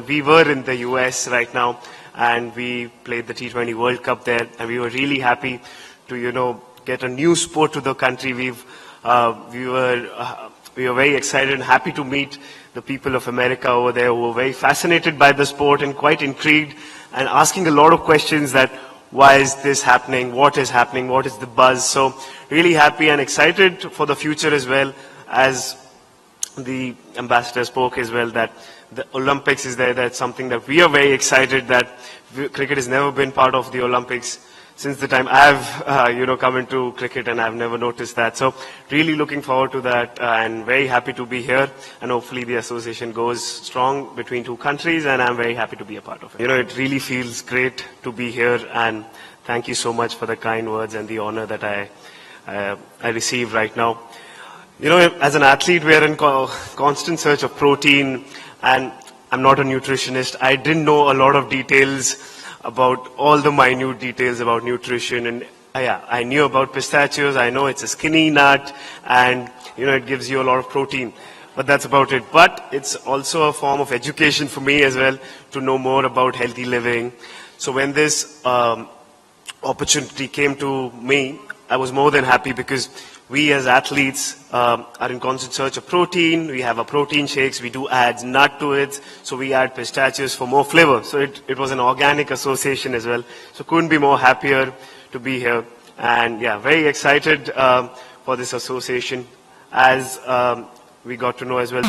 we were in the US right now, and we played the T20 World Cup there, and we were really happy to, get a new sport to the country. We were very excited and happy to meet the people of America over there who were very fascinated by the sport and quite intrigued and asking a lot of questions that why is this happening, what is the buzz. So really happy and excited for the future as well, as the ambassador spoke as well, that the Olympics is there. That's something that we are very excited that cricket has never been part of the Olympics since the time I've come into cricket, and I've never noticed that. So really looking forward to that, and very happy to be here, and hopefully the association goes strong between two countries, and I'm very happy to be a part of it. It really feels great to be here, and thank you so much for the kind words and the honor that I receive right now. As an athlete, we are in constant search of protein, and I'm not a nutritionist. I didn't know a lot of details about all the minute details about nutrition, and I knew about pistachios. I know it's a skinny nut, and it gives you a lot of protein, but that's about it. But it's also a form of education for me as well, to know more about healthy living. So when this opportunity came to me, I was more than happy, because we as athletes are in constant search of protein. We have our protein shakes. We do add nut to it. So we add pistachios for more flavor. So it was an organic association as well. So couldn't be more happier to be here. And very excited for this association, as we got to know as well.